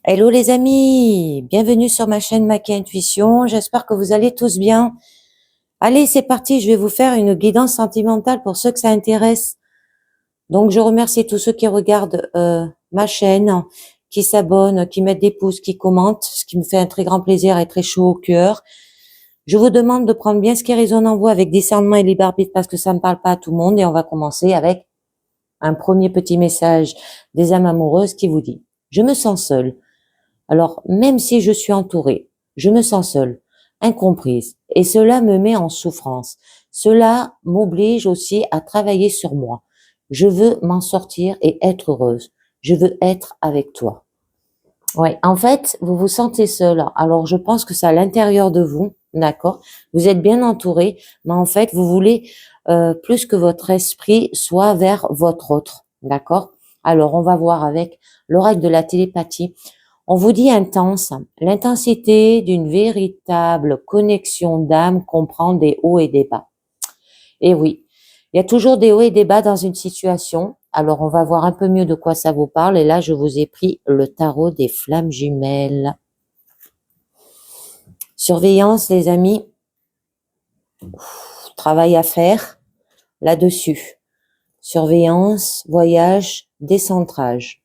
Hello les amis, bienvenue sur ma chaîne Maki Intuition, j'espère que vous allez tous bien. Allez, c'est parti, je vais vous faire une guidance sentimentale pour ceux que ça intéresse. Donc je remercie tous ceux qui regardent ma chaîne, qui s'abonnent, qui mettent des pouces, qui commentent, ce qui me fait un très grand plaisir et très chaud au cœur. Je vous demande de prendre bien ce qui résonne en vous avec discernement et libre arbitre parce que ça ne parle pas à tout le monde et on va commencer avec un premier petit message des âmes amoureuses qui vous dit « Je me sens seule ». Alors, même si je suis entourée, je me sens seule, incomprise, et cela me met en souffrance. Cela m'oblige aussi à travailler sur moi. Je veux m'en sortir et être heureuse. Je veux être avec toi. Ouais, en fait, vous vous sentez seule. Alors, je pense que c'est à l'intérieur de vous, d'accord? Vous êtes bien entouré, mais en fait, vous voulez plus que votre esprit soit vers votre autre, d'accord? Alors, on va voir avec l'oracle de la télépathie. On vous dit intense. L'intensité d'une véritable connexion d'âme comprend des hauts et des bas. Et oui, il y a toujours des hauts et des bas dans une situation. Alors, on va voir un peu mieux de quoi ça vous parle. Et là, je vous ai pris le tarot des flammes jumelles. Surveillance, les amis. Travail à faire là-dessus. Surveillance, voyage, décentrage.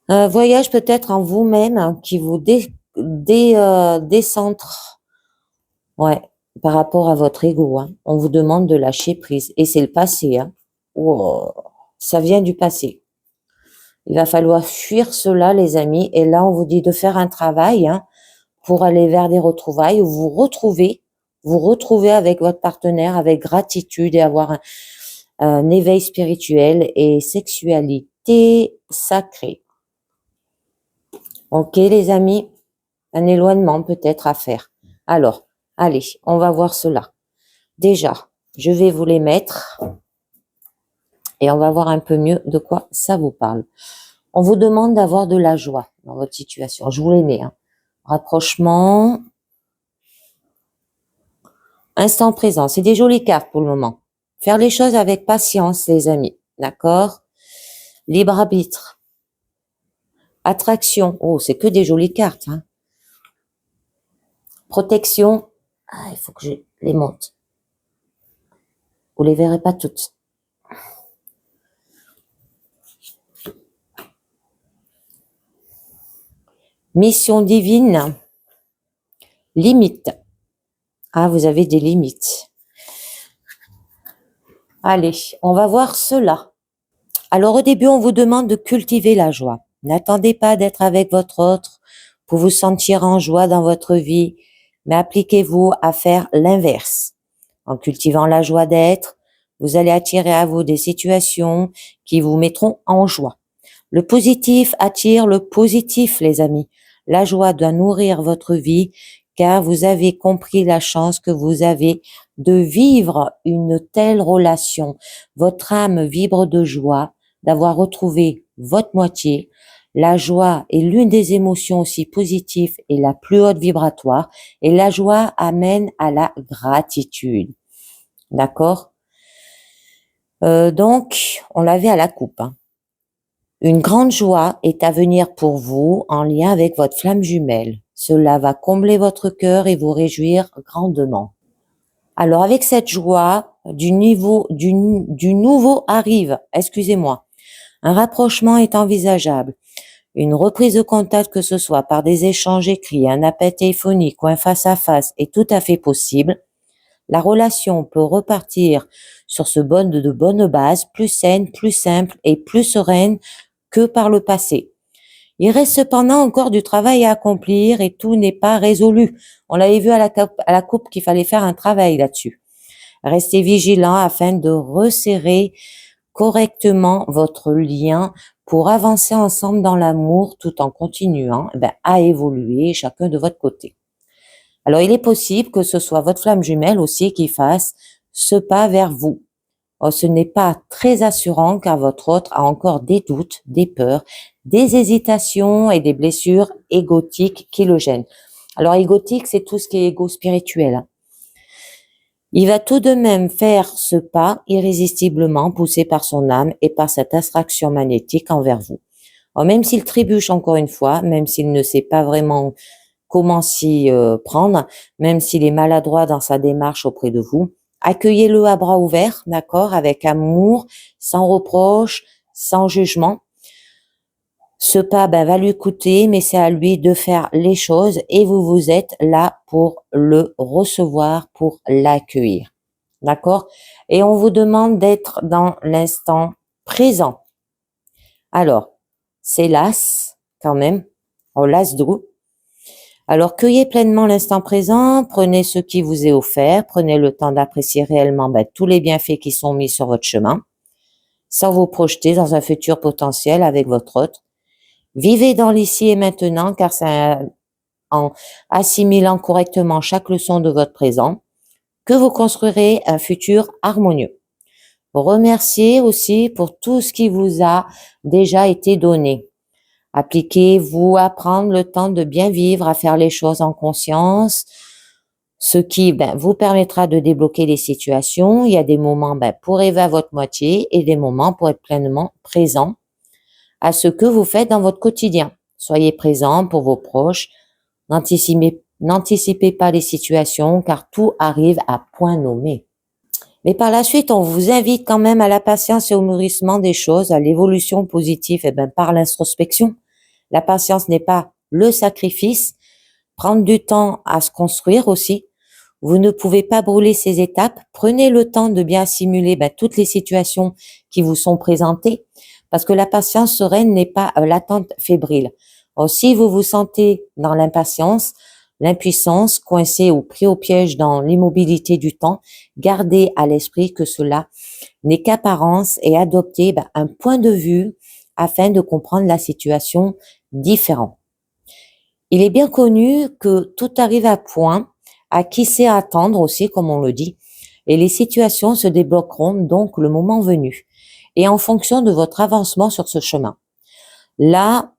Un voyage peut-être en vous-même qui vous décentre. Ouais, par rapport à votre ego. Hein. On vous demande de lâcher prise. Et c'est le passé. Hein. Wow, ça vient du passé. Il va falloir fuir cela, les amis. Et là, on vous dit de faire un travail pour aller vers des retrouvailles où vous retrouvez avec votre partenaire avec gratitude et avoir un éveil spirituel et sexualité sacrée. Ok, les amis, un éloignement peut-être à faire. Alors, allez, on va voir cela. Déjà, je vais vous les mettre et on va voir un peu mieux de quoi ça vous parle. On vous demande d'avoir de la joie dans votre situation. Je vous les mets. Hein. Rapprochement. Instant présent. C'est des jolies cartes pour le moment. Faire les choses avec patience, les amis. D'accord? Libre arbitre. Attraction. Oh, c'est que des jolies cartes. Hein. Protection. Ah, il faut que je les monte. Vous les verrez pas toutes. Mission divine. Limite. Ah, vous avez des limites. Allez, on va voir cela. Alors au début, on vous demande de cultiver la joie. N'attendez pas d'être avec votre autre pour vous sentir en joie dans votre vie, mais appliquez-vous à faire l'inverse. En cultivant la joie d'être, vous allez attirer à vous des situations qui vous mettront en joie. Le positif attire le positif, les amis. La joie doit nourrir votre vie car vous avez compris la chance que vous avez de vivre une telle relation. Votre âme vibre de joie d'avoir retrouvé votre moitié. La joie est l'une des émotions aussi positives et la plus haute vibratoire. Et la joie amène à la gratitude. D'accord? Donc, on l'avait à la coupe. Hein. Une grande joie est à venir pour vous en lien avec votre flamme jumelle. Cela va combler votre cœur et vous réjouir grandement. Alors, avec cette joie, du nouveau arrive, excusez-moi. Un rapprochement est envisageable. Une reprise de contact, que ce soit par des échanges écrits, un appel téléphonique ou un face-à-face, est tout à fait possible. La relation peut repartir sur de bonnes bases, plus saine, plus simple et plus sereine que par le passé. Il reste cependant encore du travail à accomplir et tout n'est pas résolu. On l'avait vu à la coupe qu'il fallait faire un travail là-dessus. Restez vigilants afin de resserrer correctement votre lien pour avancer ensemble dans l'amour tout en continuant à évoluer chacun de votre côté. Alors, il est possible que ce soit votre flamme jumelle aussi qui fasse ce pas vers vous. Ce n'est pas très assurant car votre autre a encore des doutes, des peurs, des hésitations et des blessures égotiques qui le gênent. Alors, égotique, c'est tout ce qui est égo spirituel. Il va tout de même faire ce pas irrésistiblement poussé par son âme et par cette attraction magnétique envers vous. Alors, même s'il trébuche encore une fois, même s'il ne sait pas vraiment comment s'y prendre, même s'il est maladroit dans sa démarche auprès de vous, accueillez-le à bras ouverts, d'accord, avec amour, sans reproche, sans jugement. Ce pas va lui coûter, mais c'est à lui de faire les choses et vous êtes là pour le recevoir, pour l'accueillir. D'accord? Et on vous demande d'être dans l'instant présent. Alors, c'est l'as quand même, l'as d'eau. Alors, cueillez pleinement l'instant présent, prenez ce qui vous est offert, prenez le temps d'apprécier réellement tous les bienfaits qui sont mis sur votre chemin, sans vous projeter dans un futur potentiel avec votre hôte. Vivez dans l'ici et maintenant, car c'est en assimilant correctement chaque leçon de votre présent que vous construirez un futur harmonieux. Remerciez aussi pour tout ce qui vous a déjà été donné. Appliquez-vous à prendre le temps de bien vivre, à faire les choses en conscience, ce qui vous permettra de débloquer les situations. Il y a des moments pour rêver à votre moitié et des moments pour être pleinement présent à ce que vous faites dans votre quotidien. Soyez présent pour vos proches. N'anticipez pas les situations car tout arrive à point nommé. Mais par la suite, on vous invite quand même à la patience et au mûrissement des choses, à l'évolution positive par l'introspection. La patience n'est pas le sacrifice. Prendre du temps à se construire aussi. Vous ne pouvez pas brûler ces étapes. Prenez le temps de bien assimiler toutes les situations qui vous sont présentées parce que la patience sereine n'est pas l'attente fébrile. Alors, si vous vous sentez dans l'impatience, l'impuissance, coincé ou pris au piège dans l'immobilité du temps, gardez à l'esprit que cela n'est qu'apparence et adoptez un point de vue afin de comprendre la situation différent. Il est bien connu que tout arrive à point, à qui sait attendre aussi, comme on le dit, et les situations se débloqueront donc le moment venu, et en fonction de votre avancement sur ce chemin. Là,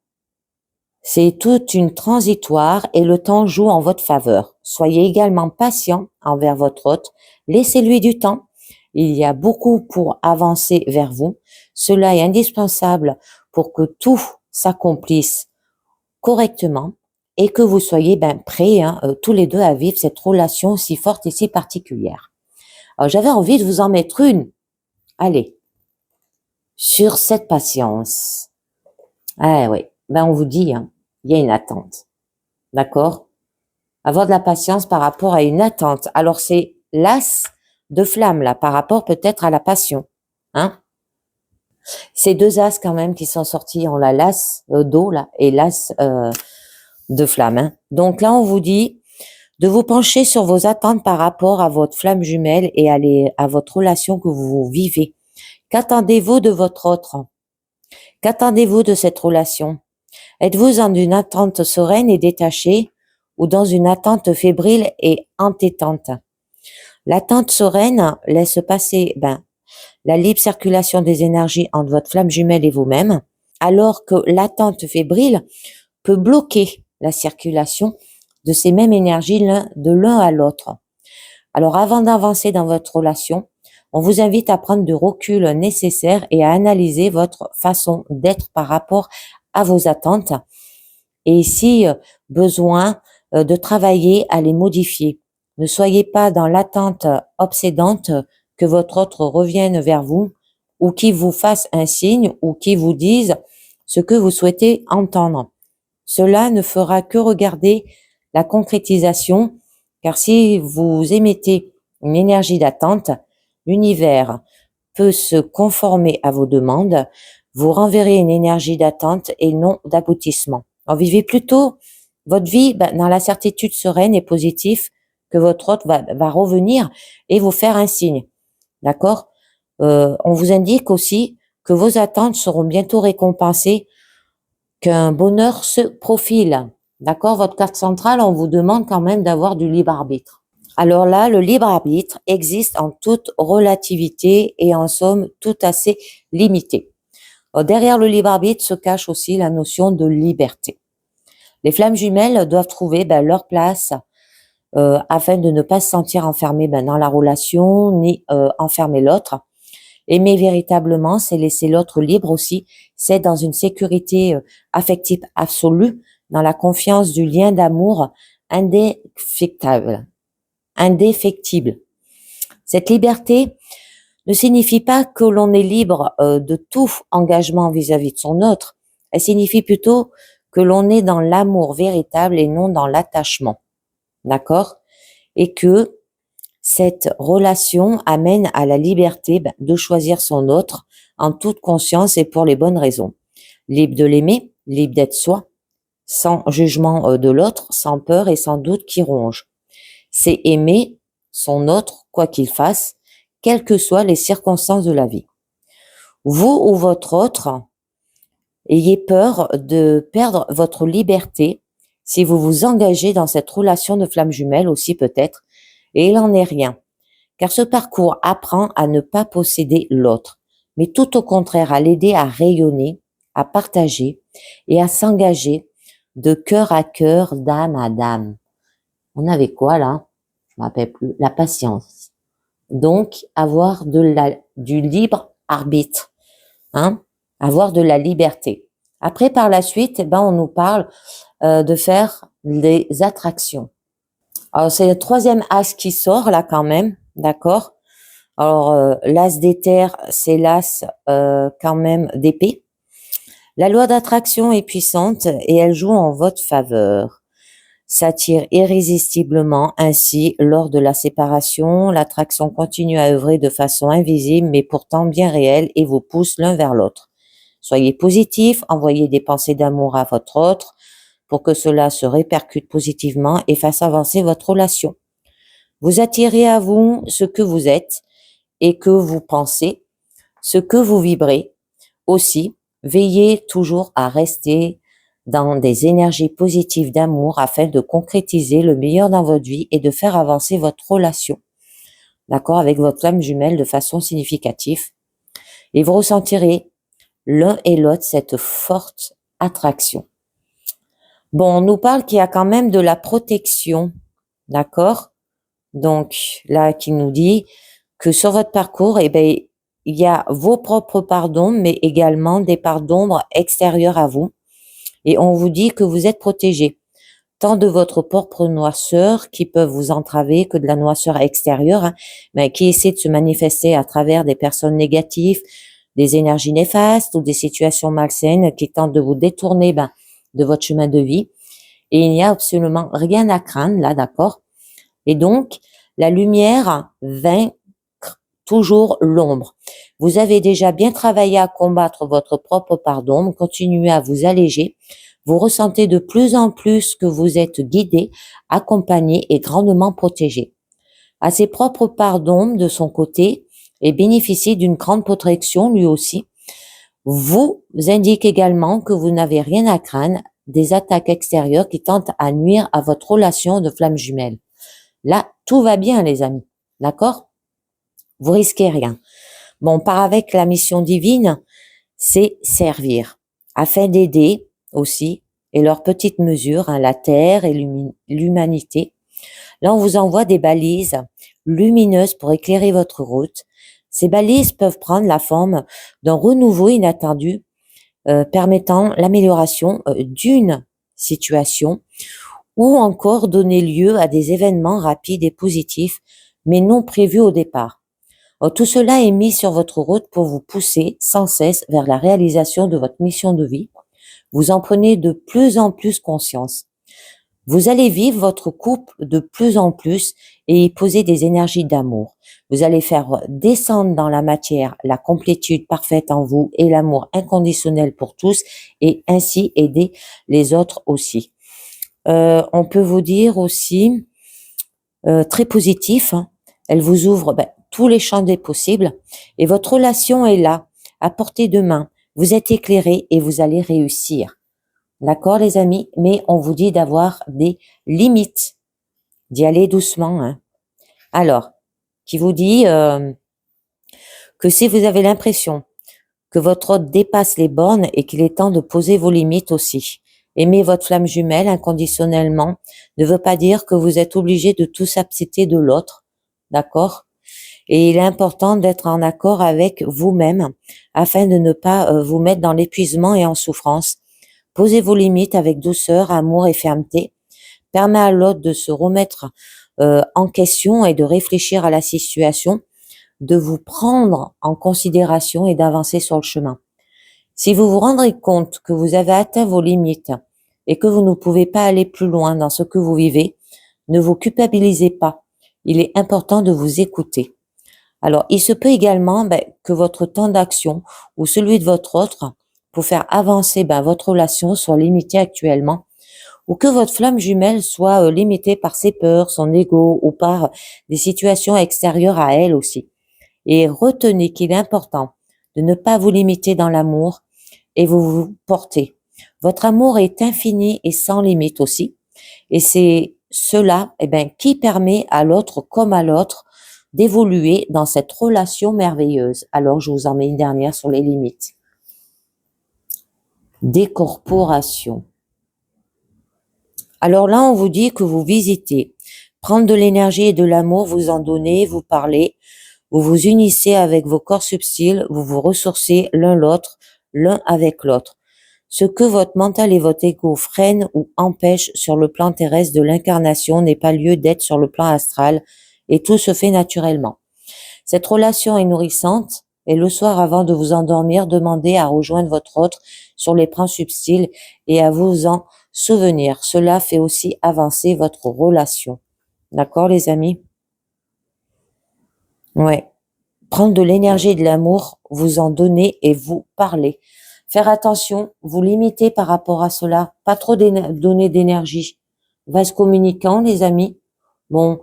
c'est toute une transitoire et le temps joue en votre faveur. Soyez également patient envers votre hôte, laissez-lui du temps. Il y a beaucoup pour avancer vers vous. Cela est indispensable pour que tout s'accomplisse correctement et que vous soyez prêts tous les deux à vivre cette relation si forte et si particulière. Alors j'avais envie de vous en mettre une. Allez, sur cette patience. Ah oui, on vous dit, il y a une attente. D'accord? Avoir de la patience par rapport à une attente. Alors c'est l'as de flamme là, par rapport peut-être à la passion. Ces deux as quand même qui sont sortis, on la l'as d'eau là et l'as de flamme. Donc là, on vous dit de vous pencher sur vos attentes par rapport à votre flamme jumelle et à votre relation que vous vivez. Qu'attendez-vous de votre autre? Qu'attendez-vous de cette relation? Êtes-vous dans une attente sereine et détachée ou dans une attente fébrile et entêtante? L'attente sereine laisse passer la libre circulation des énergies entre votre flamme jumelle et vous-même, alors que l'attente fébrile peut bloquer la circulation de ces mêmes énergies de l'un à l'autre. Alors avant d'avancer dans votre relation, on vous invite à prendre du recul nécessaire et à analyser votre façon d'être par rapport à vos attentes et si besoin de travailler à les modifier. Ne soyez pas dans l'attente obsédante que votre autre revienne vers vous ou qu'il vous fasse un signe ou qu'il vous dise ce que vous souhaitez entendre. Cela ne fera que regarder la concrétisation, car si vous émettez une énergie d'attente, l'univers peut se conformer à vos demandes, vous renverrez une énergie d'attente et non d'aboutissement. Alors vivez plutôt votre vie dans la certitude sereine et positive que votre hôte va revenir et vous faire un signe. D'accord? On vous indique aussi que vos attentes seront bientôt récompensées, qu'un bonheur se profile. D'accord? Votre carte centrale, on vous demande quand même d'avoir du libre arbitre. Alors là, le libre arbitre existe en toute relativité et en somme tout assez limité. Derrière le libre arbitre se cache aussi la notion de liberté. Les flammes jumelles doivent trouver leur place afin de ne pas se sentir enfermées dans la relation ni enfermer l'autre. Aimer véritablement, c'est laisser l'autre libre aussi, c'est dans une sécurité affective absolue, dans la confiance du lien d'amour indéfectible. Indéfectible. Cette liberté ne signifie pas que l'on est libre de tout engagement vis-à-vis de son autre. Elle signifie plutôt que l'on est dans l'amour véritable et non dans l'attachement. D'accord? Et que cette relation amène à la liberté de choisir son autre en toute conscience et pour les bonnes raisons. Libre de l'aimer, libre d'être soi, sans jugement de l'autre, sans peur et sans doute qui ronge. C'est aimer son autre, quoi qu'il fasse, quelles que soient les circonstances de la vie. Vous ou votre autre, ayez peur de perdre votre liberté si vous vous engagez dans cette relation de flamme jumelle aussi peut-être, et il n'en est rien. Car ce parcours apprend à ne pas posséder l'autre, mais tout au contraire à l'aider à rayonner, à partager et à s'engager de cœur à cœur, d'âme à d'âme. On avait quoi là? Je me rappelle plus. La patience. Donc, avoir du libre arbitre, hein, avoir de la liberté. Après, par la suite, on nous parle de faire des attractions. Alors, c'est le troisième as qui sort là quand même, d'accord? Alors, l'as d'éther, c'est l'as quand même d'épée. La loi d'attraction est puissante et elle joue en votre faveur. S'attire irrésistiblement. Ainsi, lors de la séparation, l'attraction continue à œuvrer de façon invisible mais pourtant bien réelle et vous pousse l'un vers l'autre. Soyez positif, envoyez des pensées d'amour à votre autre pour que cela se répercute positivement et fasse avancer votre relation. Vous attirez à vous ce que vous êtes et que vous pensez, ce que vous vibrez. Aussi, veillez toujours à rester dans des énergies positives d'amour afin de concrétiser le meilleur dans votre vie et de faire avancer votre relation, d'accord, avec votre flamme jumelle de façon significative. Et vous ressentirez l'un et l'autre cette forte attraction. Bon, on nous parle qu'il y a quand même de la protection, d'accord? Donc, là, qui nous dit que sur votre parcours, il y a vos propres parts d'ombre, mais également des parts d'ombre extérieures à vous. Et on vous dit que vous êtes protégé, tant de votre propre noirceur qui peuvent vous entraver que de la noirceur extérieure, qui essaie de se manifester à travers des personnes négatives, des énergies néfastes ou des situations malsaines qui tentent de vous détourner de votre chemin de vie. Et il n'y a absolument rien à craindre là, d'accord? Et donc, la lumière vainc toujours l'ombre. Vous avez déjà bien travaillé à combattre votre propre part d'ombre, continuez à vous alléger. Vous ressentez de plus en plus que vous êtes guidé, accompagné et grandement protégé. À ses propres parts d'ombre de son côté et bénéficie d'une grande protection lui aussi. Vous indique également que vous n'avez rien à craindre des attaques extérieures qui tentent à nuire à votre relation de flamme jumelle. Là, tout va bien les amis, d'accord? Vous risquez rien. Bon, on part avec la mission divine, c'est servir, afin d'aider aussi, et leurs petites mesures, la terre et l'humanité. Là, on vous envoie des balises lumineuses pour éclairer votre route. Ces balises peuvent prendre la forme d'un renouveau inattendu, permettant l'amélioration d'une situation, ou encore donner lieu à des événements rapides et positifs, mais non prévus au départ. Tout cela est mis sur votre route pour vous pousser sans cesse vers la réalisation de votre mission de vie. Vous en prenez de plus en plus conscience. Vous allez vivre votre couple de plus en plus et y poser des énergies d'amour. Vous allez faire descendre dans la matière la complétude parfaite en vous et l'amour inconditionnel pour tous et ainsi aider les autres aussi. On peut vous dire aussi, très positif, elle vous ouvre tous les champs des possibles et votre relation est là, à portée de main. Vous êtes éclairé et vous allez réussir. D'accord les amis? Mais on vous dit d'avoir des limites, d'y aller doucement. Alors, qui vous dit que si vous avez l'impression que votre hôte dépasse les bornes et qu'il est temps de poser vos limites aussi. Aimer votre flamme jumelle inconditionnellement ne veut pas dire que vous êtes obligé de tous accepter de l'autre, d'accord? Et il est important d'être en accord avec vous-même afin de ne pas vous mettre dans l'épuisement et en souffrance. Posez vos limites avec douceur, amour et fermeté. Permet à l'autre de se remettre en question et de réfléchir à la situation, de vous prendre en considération et d'avancer sur le chemin. Si vous vous rendrez compte que vous avez atteint vos limites et que vous ne pouvez pas aller plus loin dans ce que vous vivez, ne vous culpabilisez pas. Il est important de vous écouter. Alors, il se peut également que votre temps d'action ou celui de votre autre pour faire avancer votre relation soit limité actuellement, ou que votre flamme jumelle soit limitée par ses peurs, son ego ou par des situations extérieures à elle aussi. Et retenez qu'il est important de ne pas vous limiter dans l'amour et vous portez. Votre amour est infini et sans limite aussi. Et c'est cela qui permet à l'autre comme à l'autre d'évoluer dans cette relation merveilleuse. Alors, je vous en mets une dernière sur les limites. Décorporation. Alors là, on vous dit que vous visitez, prendre de l'énergie et de l'amour, vous en donnez, vous parlez, vous vous unissez avec vos corps subtils, vous vous ressourcez l'un avec l'autre. Ce que votre mental et votre ego freinent ou empêchent sur le plan terrestre de l'incarnation n'est pas lieu d'être sur le plan astral et tout se fait naturellement. Cette relation est nourrissante et le soir avant de vous endormir, demandez à rejoindre votre autre sur les plans subtils et à vous en souvenir. Cela fait aussi avancer votre relation. D'accord les amis? Ouais. Prendre de l'énergie et de l'amour, vous en donner et vous parler. Faire attention, vous limitez par rapport à cela. Pas trop donner d'énergie. Vase communicant, les amis. Bon,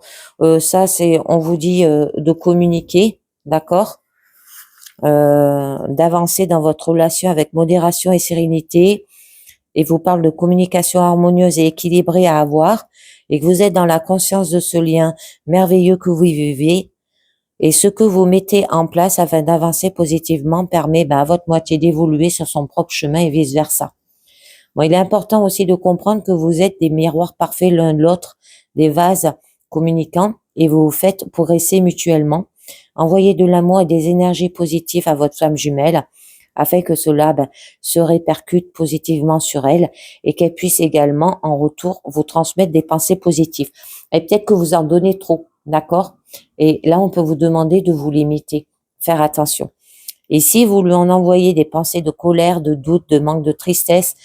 ça c'est, on vous dit de communiquer, d'accord, d'avancer dans votre relation avec modération et sérénité. Et vous parle de communication harmonieuse et équilibrée à avoir, et que vous êtes dans la conscience de ce lien merveilleux que vous vivez. Et ce que vous mettez en place afin d'avancer positivement permet à votre moitié d'évoluer sur son propre chemin et vice versa. Bon, il est important aussi de comprendre que vous êtes des miroirs parfaits l'un de l'autre, des vases communicants, et vous vous faites progresser mutuellement. Envoyez de l'amour et des énergies positives à votre flamme jumelle afin que cela se répercute positivement sur elle et qu'elle puisse également en retour vous transmettre des pensées positives. Et peut-être que vous en donnez trop, d'accord? Et là, on peut vous demander de vous limiter, faire attention. Et si vous lui en envoyez des pensées de colère, de doute, de manque de tristesse,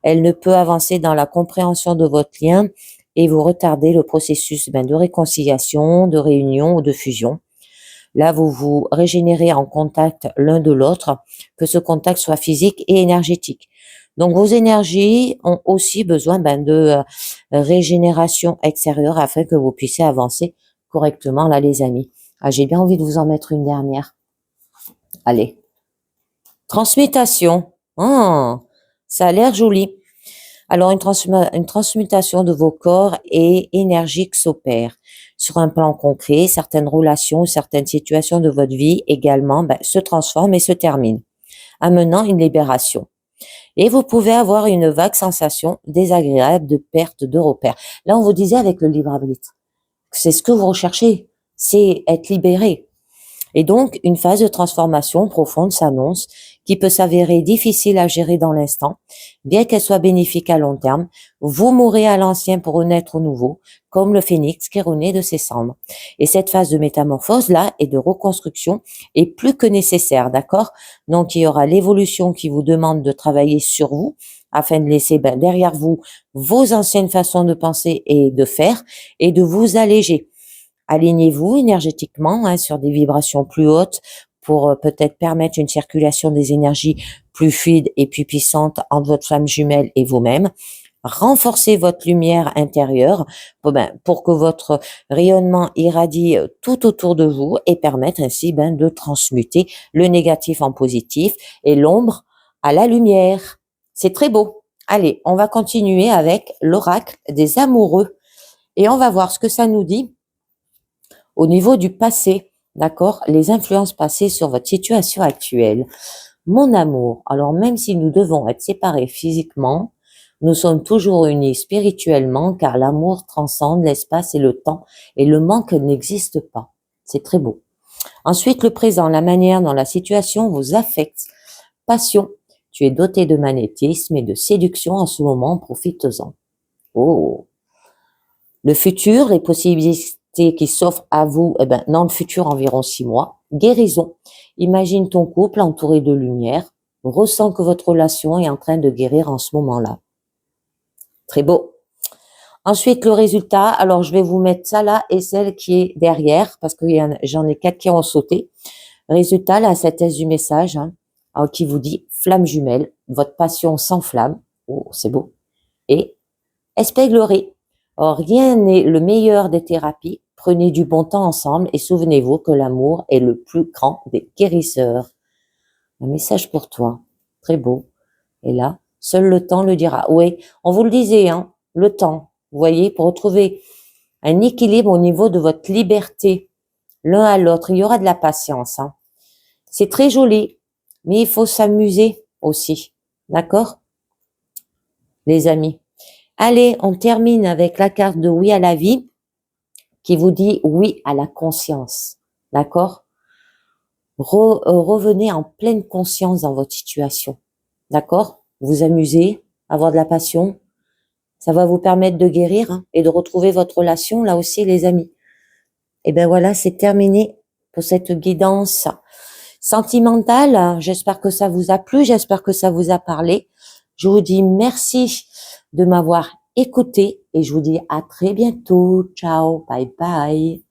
elle ne peut avancer dans la compréhension de votre lien et vous retardez le processus de réconciliation, de réunion ou de fusion. Là, vous vous régénérez en contact l'un de l'autre, que ce contact soit physique et énergétique. Donc, vos énergies ont aussi besoin de régénération extérieure afin que vous puissiez avancer correctement, là, les amis. Ah, j'ai bien envie de vous en mettre une dernière. Allez. Transmutation. Oh, ça a l'air joli. Alors, une transmutation de vos corps et énergiques s'opère. Sur un plan concret, certaines relations ou certaines situations de votre vie également se transforment et se terminent, amenant une libération. Et vous pouvez avoir une vague sensation désagréable de perte de repères. Là, on vous disait avec le libre arbitre, c'est ce que vous recherchez, c'est être libéré. Et donc, une phase de transformation profonde s'annonce qui peut s'avérer difficile à gérer dans l'instant, bien qu'elle soit bénéfique à long terme. Vous mourrez à l'ancien pour renaître au nouveau, comme le phénix qui renaît de ses cendres. Et cette phase de métamorphose-là et de reconstruction est plus que nécessaire, d'accord? Donc, il y aura l'évolution qui vous demande de travailler sur vous, afin de laisser derrière vous vos anciennes façons de penser et de faire, et de vous alléger. Alignez-vous énergétiquement sur des vibrations plus hautes pour peut-être permettre une circulation des énergies plus fluide et plus puissante entre votre flamme jumelle et vous-même. Renforcez votre lumière intérieure pour que votre rayonnement irradie tout autour de vous et permettre ainsi de transmuter le négatif en positif et l'ombre à la lumière. C'est très beau. Allez, on va continuer avec l'oracle des amoureux et on va voir ce que ça nous dit au niveau du passé, d'accord? Les influences passées sur votre situation actuelle. Mon amour, alors même si nous devons être séparés physiquement, nous sommes toujours unis spirituellement car l'amour transcende l'espace et le temps et le manque n'existe pas. C'est très beau. Ensuite, le présent, la manière dont la situation vous affecte. Passion, tu es doté de magnétisme et de séduction en ce moment, profite-en. Oh. Le futur, les possibilités qui s'offrent à vous, dans le futur, environ 6 mois. Guérison, imagine ton couple entouré de lumière, ressens que votre relation est en train de guérir en ce moment-là. Très beau. Ensuite, le résultat, alors je vais vous mettre ça là et celle qui est derrière, parce que j'en ai 4 qui ont sauté. Résultat, la synthèse du message, qui vous dit flamme jumelle, votre passion s'enflamme. Oh, c'est beau. Et espièglerie. Or, rien n'est le meilleur des thérapies. Prenez du bon temps ensemble et souvenez-vous que l'amour est le plus grand des guérisseurs. Un message pour toi. Très beau. Et là, seul le temps le dira. Oui, on vous le disait, le temps. Vous voyez, pour retrouver un équilibre au niveau de votre liberté, l'un à l'autre, il y aura de la patience. C'est très joli, mais il faut s'amuser aussi. D'accord, les amis? Allez, on termine avec la carte de oui à la vie qui vous dit oui à la conscience. D'accord? Revenez en pleine conscience dans votre situation. D'accord? Vous amuser, avoir de la passion. Ça va vous permettre de guérir et de retrouver votre relation, là aussi, les amis. Et ben voilà, c'est terminé pour cette guidance sentimentale. J'espère que ça vous a plu, j'espère que ça vous a parlé. Je vous dis merci de m'avoir écouté et je vous dis à très bientôt. Ciao, bye bye.